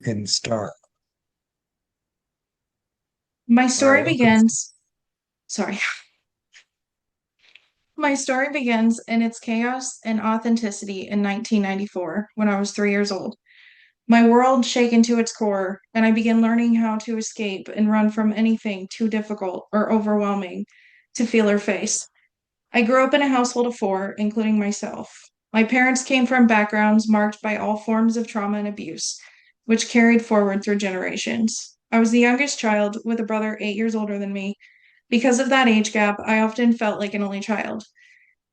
and start. My All right, story welcome. begins, sorry, my story begins in its chaos and authenticity in 1994 when I was 3 years old. My world shaken to its core, and I began learning how to escape and run from anything too difficult or overwhelming to feel or face. I grew up in a household of four, including myself. My parents came from backgrounds marked by all forms of trauma and abuse, which carried forward through generations. I was the youngest child with a brother 8 years older than me. Because of that age gap, I often felt like an only child.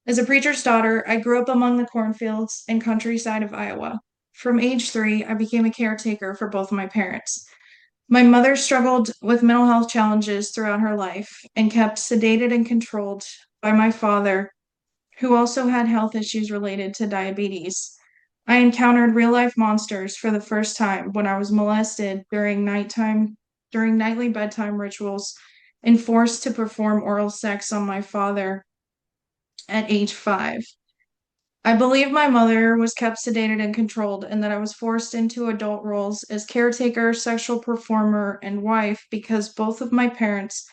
As a preacher's daughter, I grew up among the cornfields and countryside of Iowa. From age 3, I became a caretaker for both my parents. My mother struggled with mental health challenges throughout her life and kept sedated and controlled by my father, who also had health issues related to diabetes. I encountered real life monsters for the first time when I was molested during nightly bedtime rituals and forced to perform oral sex on my father at age 5. I believe my mother was kept sedated and controlled, and that I was forced into adult roles as caretaker, sexual performer, and wife because both of my parents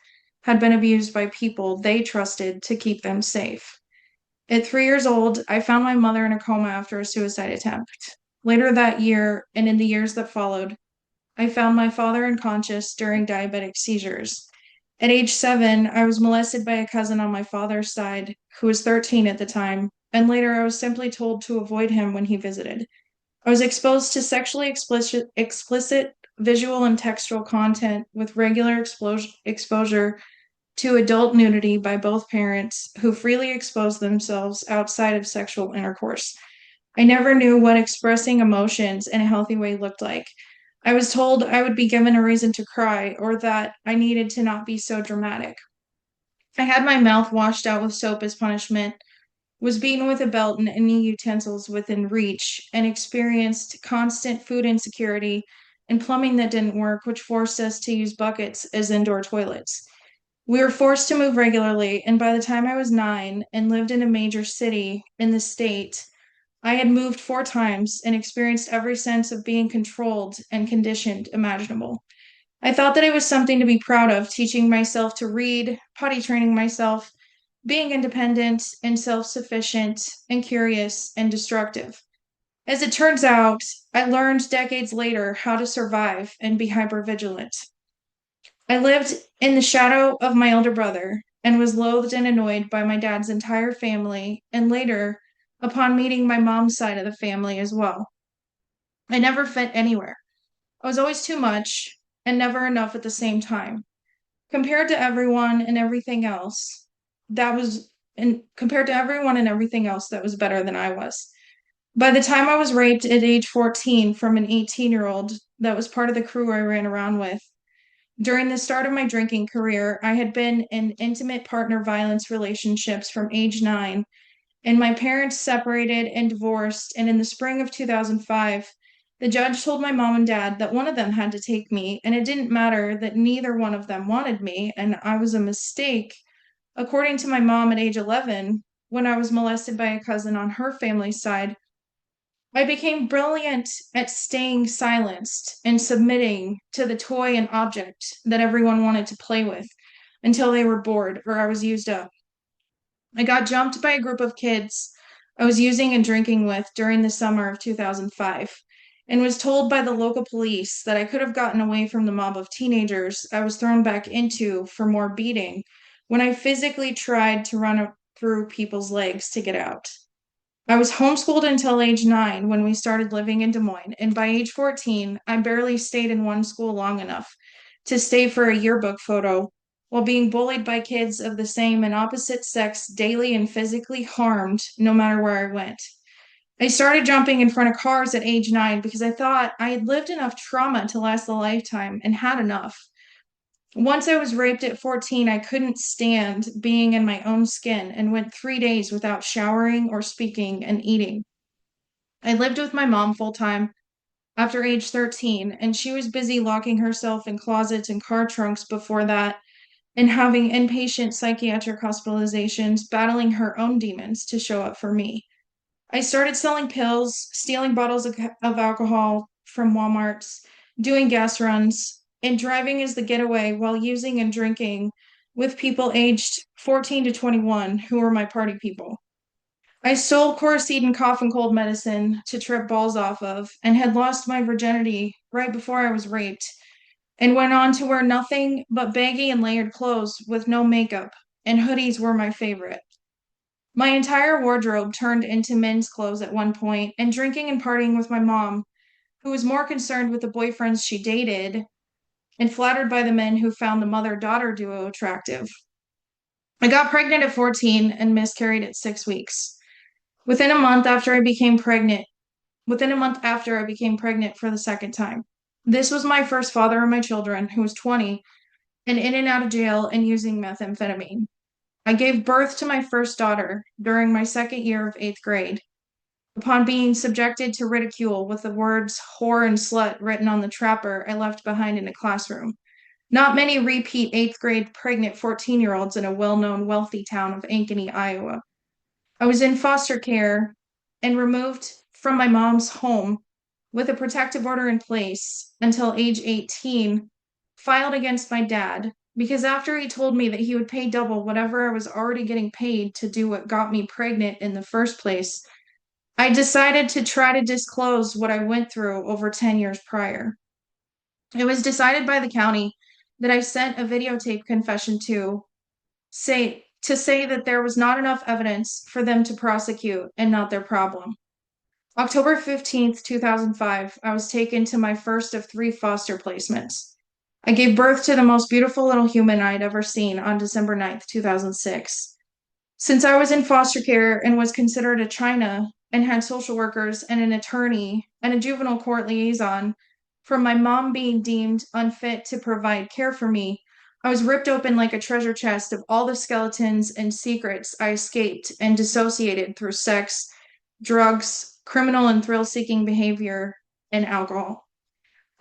had been abused by people they trusted to keep them safe. At 3 years old, I found my mother in a coma after a suicide attempt. Later that year, and in the years that followed, I found my father unconscious during diabetic seizures. At age 7, I was molested by a cousin on my father's side, who was 13 at the time, and later I was simply told to avoid him when he visited. I was exposed to sexually explicit visual and textual content with regular exposure to adult nudity by both parents who freely exposed themselves outside of sexual intercourse. I never knew what expressing emotions in a healthy way looked like. I was told I would be given a reason to cry or that I needed to not be so dramatic. I had my mouth washed out with soap as punishment, was beaten with a belt and any utensils within reach, and experienced constant food insecurity and plumbing that didn't work, which forced us to use buckets as indoor toilets. We were forced to move regularly, and by the time I was 9 and lived in a major city in the state, I had moved 4 times and experienced every sense of being controlled and conditioned imaginable. I thought that it was something to be proud of, teaching myself to read, potty training myself, being independent and self sufficient and curious and destructive. As it turns out, I learned decades later how to survive and be hypervigilant. I lived in the shadow of my elder brother and was loathed and annoyed by my dad's entire family, and later, upon meeting my mom's side of the family as well. I never fit anywhere. I was always too much and never enough at the same time. Compared to everyone and everything else, that was and compared to everyone and everything else that was better than I was. By the time I was raped at age 14 from an 18-year-old that was part of the crew I ran around with, during the start of my drinking career, I had been in intimate partner violence relationships from age 9, and my parents separated and divorced. And in the spring of 2005, the judge told my mom and dad that one of them had to take me, and it didn't matter that neither one of them wanted me, and I was a mistake. According to my mom at age 11, when I was molested by a cousin on her family's side, I became brilliant at staying silenced and submitting to the toy and object that everyone wanted to play with until they were bored or I was used up. I got jumped by a group of kids I was using and drinking with during the summer of 2005 and was told by the local police that I could have gotten away from the mob of teenagers I was thrown back into for more beating when I physically tried to run through people's legs to get out. I was homeschooled until age 9 when we started living in Des Moines, and by age 14, I barely stayed in one school long enough to stay for a yearbook photo while being bullied by kids of the same and opposite sex daily and physically harmed no matter where I went. I started jumping in front of cars at age 9 because I thought I had lived enough trauma to last a lifetime and had enough. Once I was raped at 14, I couldn't stand being in my own skin and went 3 days without showering or speaking and eating. I lived with my mom full time after age 13, and she was busy locking herself in closets and car trunks before that and having inpatient psychiatric hospitalizations, battling her own demons to show up for me. I started selling pills, stealing bottles of alcohol from Walmarts, doing gas runs, and driving as the getaway while using and drinking with people aged 14 to 21 who were my party people. I stole Coricidin cough and cold medicine to trip balls off of and had lost my virginity right before I was raped and went on to wear nothing but baggy and layered clothes with no makeup, and hoodies were my favorite. My entire wardrobe turned into men's clothes at one point, and drinking and partying with my mom, who was more concerned with the boyfriends she dated and flattered by the men who found the mother-daughter duo attractive. I got pregnant at 14 and miscarried at 6 weeks. Within a month after I became pregnant, Within a month after I became pregnant for the second time. This was my first father of my children, who was 20 and in and out of jail and using methamphetamine. I gave birth to my first daughter during my second year of eighth grade. Upon being subjected to ridicule with the words whore and slut written on the trapper I left behind in a classroom. Not many repeat eighth grade pregnant 14-year-olds in a well known wealthy town of Ankeny, Iowa. I was in foster care and removed from my mom's home with a protective order in place until age 18, filed against my dad because after he told me that he would pay double whatever I was already getting paid to do what got me pregnant in the first place, I decided to try to disclose what I went through over 10 years prior. It was decided by the county that I sent a videotape confession to say that there was not enough evidence for them to prosecute and not their problem. October 15th, 2005, I was taken to my first of three foster placements. I gave birth to the most beautiful little human I'd ever seen on December 9th, 2006. Since I was in foster care and was considered a China and had social workers and an attorney and a juvenile court liaison, from my mom being deemed unfit to provide care for me, I was ripped open like a treasure chest of all the skeletons and secrets I escaped and dissociated through sex, drugs, criminal and thrill seeking behavior, and alcohol.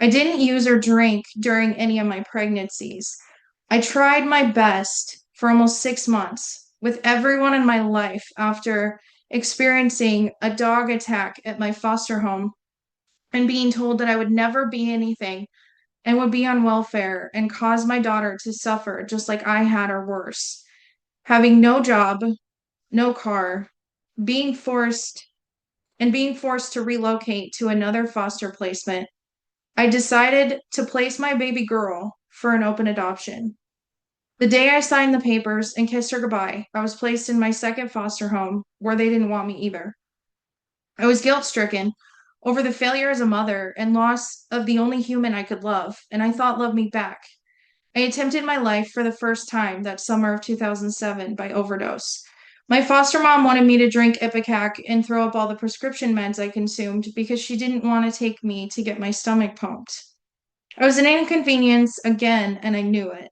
I didn't use or drink during any of my pregnancies. I tried my best for almost 6 months with everyone in my life after experiencing a dog attack at my foster home and being told that I would never be anything and would be on welfare and cause my daughter to suffer just like I had or worse. Having no job, no car, being forced being forced to relocate to another foster placement, I decided to place my baby girl for an open adoption. The day I signed the papers and kissed her goodbye, I was placed in my second foster home where they didn't want me either. I was guilt stricken over the failure as a mother and loss of the only human I could love, and I thought loved me back. I attempted my life for the first time that summer of 2007 by overdose. My foster mom wanted me to drink Ipecac and throw up all the prescription meds I consumed because she didn't want to take me to get my stomach pumped. I was an inconvenience again, and I knew it.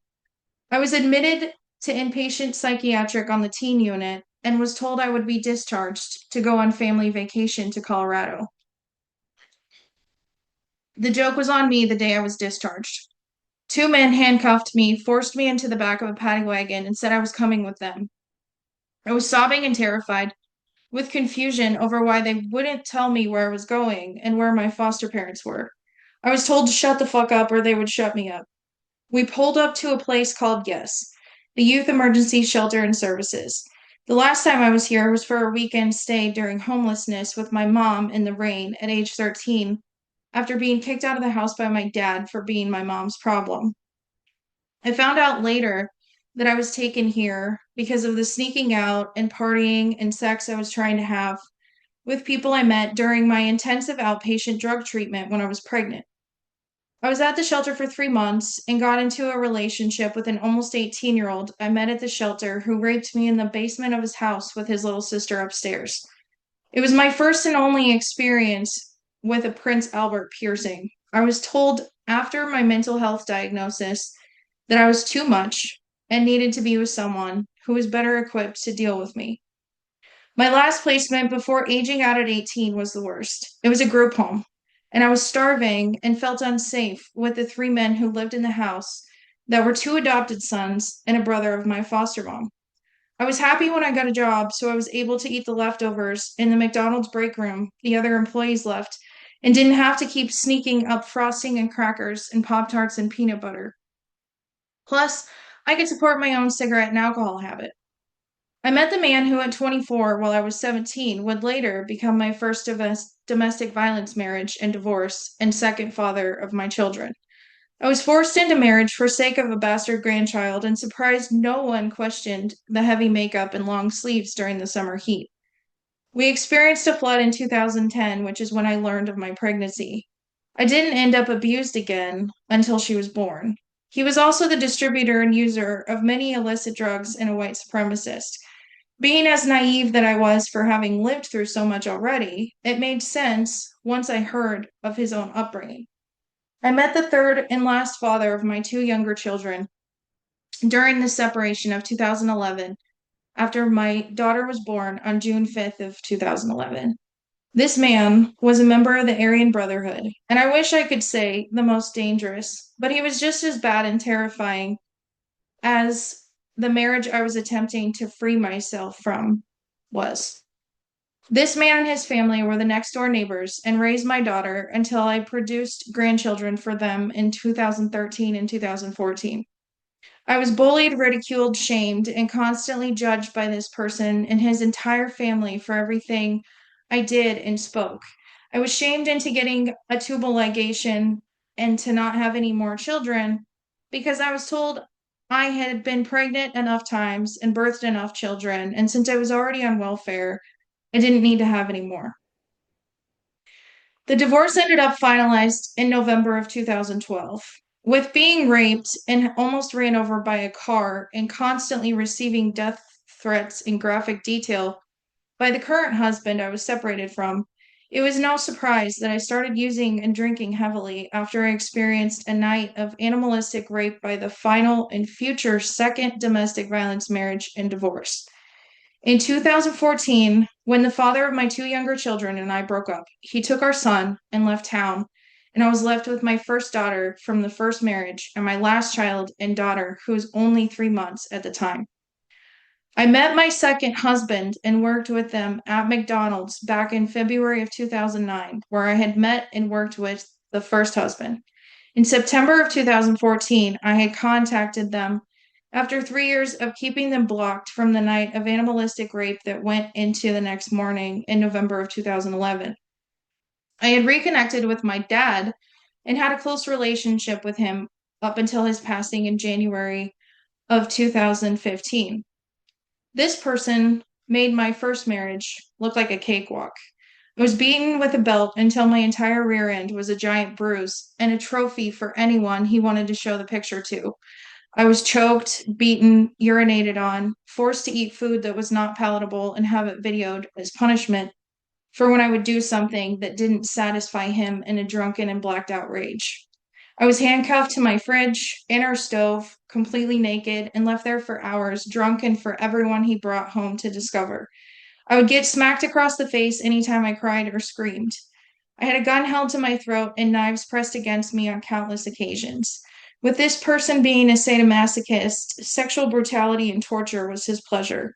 I was admitted to inpatient psychiatric on the teen unit and was told I would be discharged to go on family vacation to Colorado. The joke was on me the day I was discharged. Two men handcuffed me, forced me into the back of a paddy wagon, and said I was coming with them. I was sobbing and terrified, with confusion over why they wouldn't tell me where I was going and where my foster parents were. I was told to shut the fuck up or they would shut me up. We pulled up to a place called Yes, the Youth Emergency Shelter and Services. The last time I was here was for a weekend stay during homelessness with my mom in the rain at age 13 after being kicked out of the house by my dad for being my mom's problem. I found out later that I was taken here because of the sneaking out and partying and sex I was trying to have with people I met during my intensive outpatient drug treatment when I was pregnant. I was at the shelter for 3 months and got into a relationship with an almost 18-year-old I met at the shelter who raped me in the basement of his house with his little sister upstairs. It was my first and only experience with a Prince Albert piercing. I was told after my mental health diagnosis that I was too much and needed to be with someone who was better equipped to deal with me. My last placement before aging out at 18 was the worst. It was a group home, and I was starving and felt unsafe with the three men who lived in the house that were two adopted sons and a brother of my foster mom. I was happy when I got a job, so I was able to eat the leftovers in the McDonald's break room the other employees left and didn't have to keep sneaking up frosting and crackers and Pop Tarts and peanut butter. Plus, I could support my own cigarette and alcohol habit. I met the man who, at 24, while I was 17, would later become my first domestic violence marriage and divorce and second father of my children. I was forced into marriage for sake of a bastard grandchild and surprised no one questioned the heavy makeup and long sleeves during the summer heat. We experienced a flood in 2010, which is when I learned of my pregnancy. I didn't end up abused again until she was born. He was also the distributor and user of many illicit drugs and a white supremacist. Being as naive that I was for having lived through so much already, it made sense once I heard of his own upbringing. I met the third and last father of my two younger children during the separation of 2011 after my daughter was born on June 5th of 2011. This man was a member of the Aryan Brotherhood, and I wish I could say the most dangerous, but he was just as bad and terrifying as the marriage I was attempting to free myself from was. This man and his family were the next door neighbors and raised my daughter until I produced grandchildren for them in 2013 and 2014. I was bullied, ridiculed, shamed, and constantly judged by this person and his entire family for everything I did and spoke. I was shamed into getting a tubal ligation and to not have any more children because I was told I had been pregnant enough times and birthed enough children, and since I was already on welfare, I didn't need to have any more. The divorce ended up finalized in November of 2012. With being raped and almost ran over by a car and constantly receiving death threats in graphic detail by the current husband I was separated from, it was no surprise that I started using and drinking heavily after I experienced a night of animalistic rape by the final and future second domestic violence marriage and divorce. In 2014, when the father of my two younger children and I broke up, he took our son and left town, and I was left with my first daughter from the first marriage and my last child and daughter, who was only 3 months at the time. I met my second husband and worked with them at McDonald's back in February of 2009, where I had met and worked with the first husband. In September of 2014, I had contacted them after 3 years of keeping them blocked from the night of animalistic rape that went into the next morning in November of 2011. I had reconnected with my dad and had a close relationship with him up until his passing in January of 2015. This person made my first marriage look like a cakewalk. I was beaten with a belt until my entire rear end was a giant bruise and a trophy for anyone he wanted to show the picture to. I was choked, beaten, urinated on, forced to eat food that was not palatable, and have it videoed as punishment for when I would do something that didn't satisfy him in a drunken and blacked out rage. I was handcuffed to my fridge and our stove, completely naked, and left there for hours, drunken for everyone he brought home to discover. I would get smacked across the face anytime I cried or screamed. I had a gun held to my throat and knives pressed against me on countless occasions. With this person being a sadomasochist, sexual brutality and torture was his pleasure.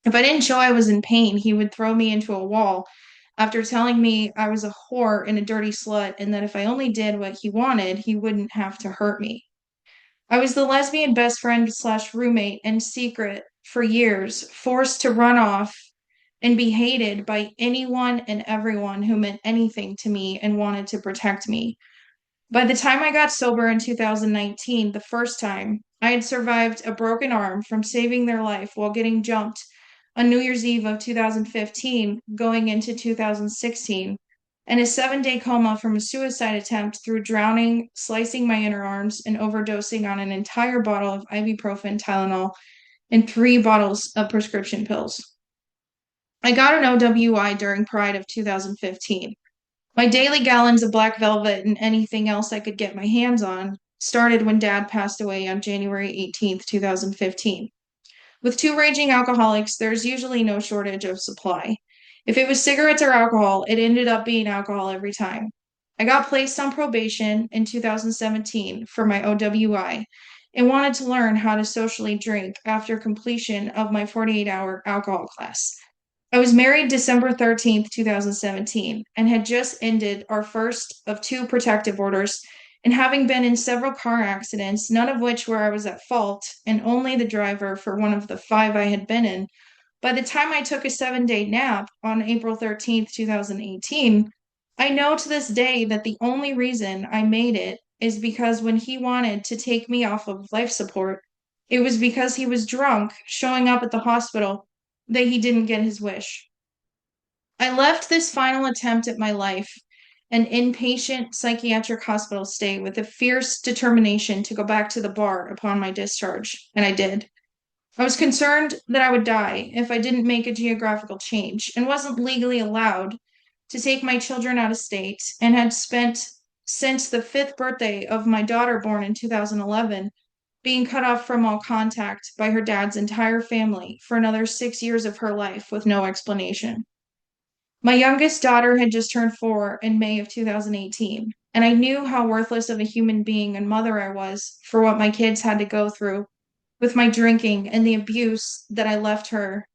If I didn't show I was in pain, he would throw me into a wall after telling me I was a whore and a dirty slut, and that if I only did what he wanted, he wouldn't have to hurt me. I was the lesbian best friend slash roommate in secret for years, forced to run off and be hated by anyone and everyone who meant anything to me and wanted to protect me. By the time I got sober in 2019, the first time, I had survived a broken arm from saving their life while getting jumped on New Year's Eve of 2015, going into 2016, and a 7 day coma from a suicide attempt through drowning, slicing my inner arms, and overdosing on an entire bottle of ibuprofen, Tylenol, and 3 bottles of prescription pills. I got an OWI during Pride of 2015. My daily gallons of black velvet and anything else I could get my hands on started when Dad passed away on January 18th, 2015. With two raging alcoholics, there's usually no shortage of supply. If it was cigarettes or alcohol, it ended up being alcohol every time. I got placed on probation in 2017 for my OWI and wanted to learn how to socially drink after completion of my 48-hour alcohol class. I was married December 13th, 2017, and had just ended our first of two protective orders. And having been in several car accidents, none of which where I was at fault, and only the driver for one of the five I had been in, by the time I took a 7 day nap on April 13th, 2018, I know to this day that the only reason I made it is because when he wanted to take me off of life support, it was because he was drunk showing up at the hospital that he didn't get his wish. I left this final attempt at my life, an inpatient psychiatric hospital stay, with a fierce determination to go back to the bar upon my discharge, and I did. I was concerned that I would die if I didn't make a geographical change and wasn't legally allowed to take my children out of state, and had spent since the fifth birthday of my daughter born in 2011 being cut off from all contact by her dad's entire family for another 6 years of her life with no explanation. My youngest daughter had just turned 4 in May of 2018, and I knew how worthless of a human being and mother I was for what my kids had to go through with my drinking and the abuse that I left her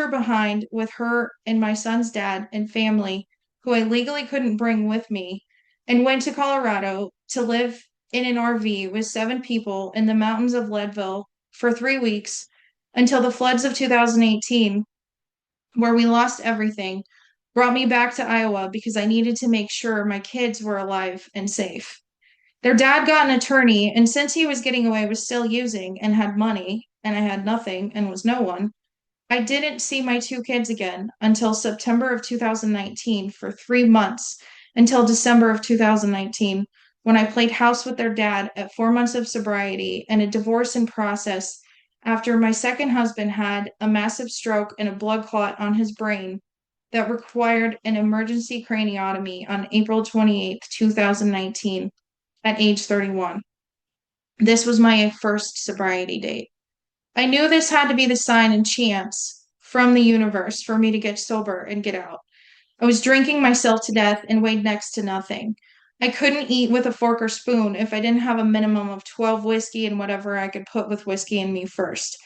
behind with her and my son's dad and family, who I legally couldn't bring with me, and went to Colorado to live in an RV with seven people in the mountains of Leadville for 3 weeks until the floods of 2018, where we lost everything, brought me back to Iowa because I needed to make sure my kids were alive and safe. Their dad got an attorney, and since he was getting away with still using and had money, and I had nothing and was no one, I didn't see my two kids again until September of 2019 for 3 months, until December of 2019, when I played house with their dad at 4 months of sobriety and a divorce in process after my second husband had a massive stroke and a blood clot on his brain that required an emergency craniotomy on April 28th, 2019, at age 31. This was my first sobriety date. I knew this had to be the sign and chance from the universe for me to get sober and get out. I was drinking myself to death and weighed next to nothing. I couldn't eat with a fork or spoon if I didn't have a minimum of 12 whiskey and whatever I could put with whiskey in me first.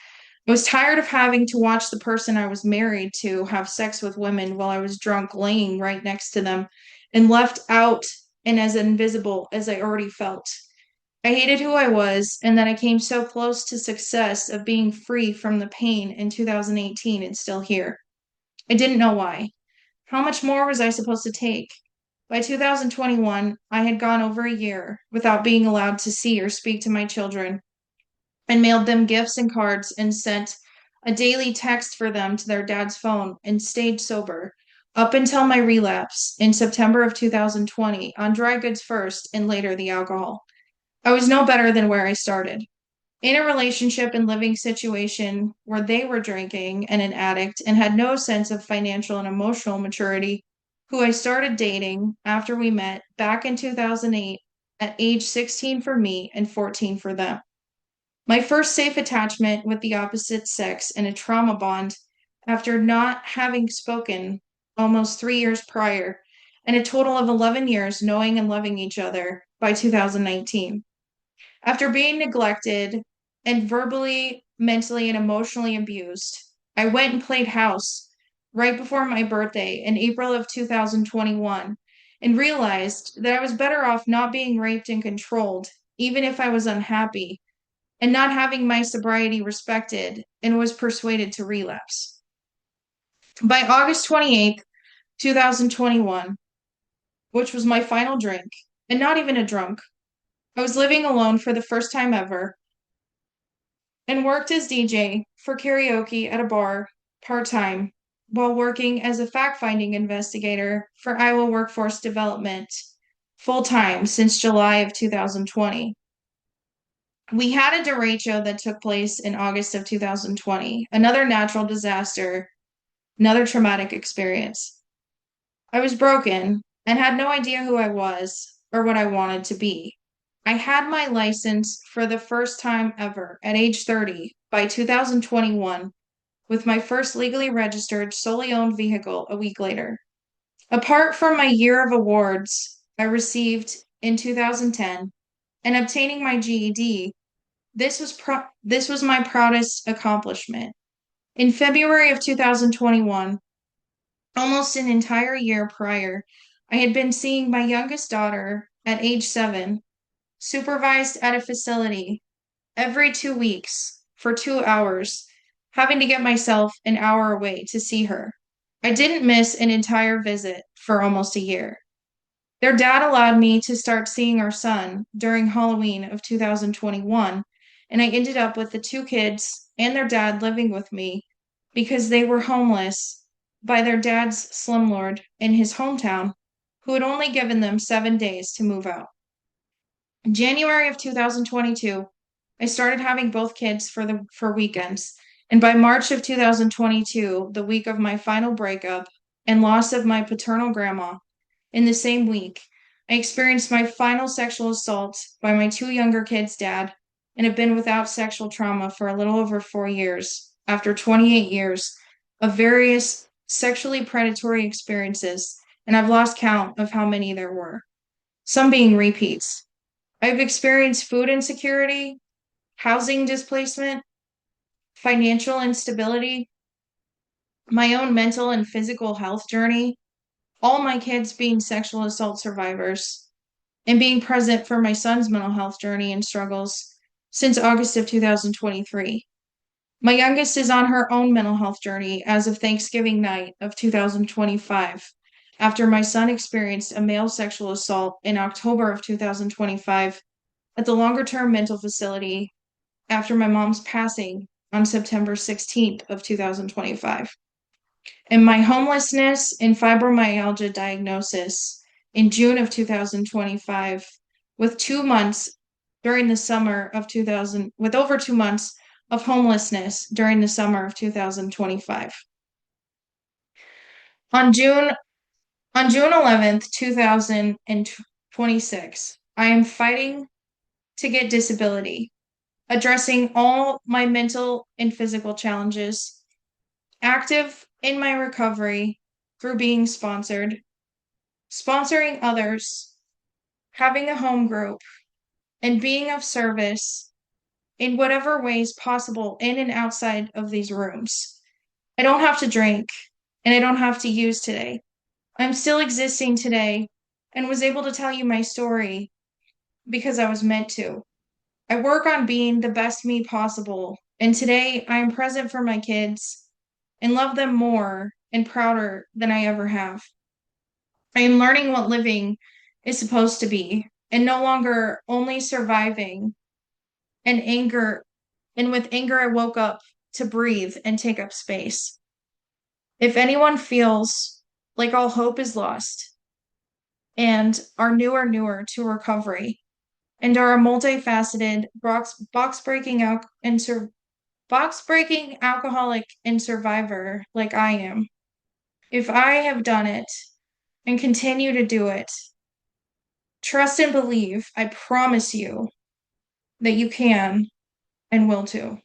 I was tired of having to watch the person I was married to have sex with women while I was drunk laying right next to them and left out and as invisible as I already felt. I hated who I was, and that I came so close to success of being free from the pain in 2018 and still here. I didn't know why. How much more was I supposed to take? By 2021, I had gone over a year without being allowed to see or speak to my children, and mailed them gifts and cards and sent a daily text for them to their dad's phone, and stayed sober up until my relapse in September of 2020 on dry goods first and later the alcohol. I was no better than where I started. In a relationship and living situation where they were drinking and an addict and had no sense of financial and emotional maturity, who I started dating after we met back in 2008 at age 16 for me and 14 for them. My first safe attachment with the opposite sex and a trauma bond after not having spoken almost 3 years prior, and a total of 11 years knowing and loving each other by 2019. After being neglected and verbally, mentally, and emotionally abused, I went and played house right before my birthday in April of 2021, and realized that I was better off not being raped and controlled, even if I was unhappy, and not having my sobriety respected, and was persuaded to relapse. By August 28th, 2021, which was my final drink, and not even a drunk, I was living alone for the first time ever and worked as DJ for karaoke at a bar part time while working as a fact finding investigator for Iowa Workforce Development full time since July of 2020. We had a derecho that took place in August of 2020, another natural disaster, another traumatic experience. I was broken and had no idea who I was or what I wanted to be. I had my license for the first time ever at age 30 by 2021, with my first legally registered, solely owned vehicle a week later. Apart from my year of awards I received in 2010 and obtaining my GED, this was my proudest accomplishment. In February of 2021, almost an entire year prior, I had been seeing my youngest daughter at age 7, supervised at a facility every 2 weeks for 2 hours, having to get myself an hour away to see her. I didn't miss an entire visit for almost a year. Their dad allowed me to start seeing our son during Halloween of 2021, and I ended up with the two kids and their dad living with me because they were homeless by their dad's slumlord in his hometown, who had only given them 7 days to move out. In January of 2022, I started having both kids for weekends, and by March of 2022, the week of my final breakup and loss of my paternal grandma, in the same week, I experienced my final sexual assault by my two younger kids' dad and have been without sexual trauma for a little over 4 years after 28 years of various sexually predatory experiences, and I've lost count of how many there were, some being repeats. I've experienced food insecurity, housing displacement, financial instability, my own mental and physical health journey, all my kids being sexual assault survivors, and being present for my son's mental health journey and struggles since August of 2023. My youngest is on her own mental health journey as of Thanksgiving night of 2025, after my son experienced a male sexual assault in October of 2025 at the longer term mental facility after my mom's passing on September 16th of 2025. And my homelessness and fibromyalgia diagnosis in June of 2025, with 2 months during the summer of 2000, with over 2 months of homelessness during the summer of 2025. On June on June 11th, 2026, I am fighting to get disability, addressing all my mental and physical challenges, active in my recovery through being sponsoring others, having a home group, and being of service in whatever ways possible in and outside of these rooms. I don't have to drink and I don't have to use today. I'm still existing today and was able to tell you my story because I was meant to. I work on being the best me possible, and today I am present for my kids and love them more and prouder than I ever have. I am learning what living is supposed to be and no longer only surviving and anger. And with anger, I woke up to breathe and take up space. If anyone feels like all hope is lost and are newer to recovery and are a multifaceted box breaking alcoholic and survivor like I am, if I have done it and continue to do it, trust and believe, I promise you that you can and will too.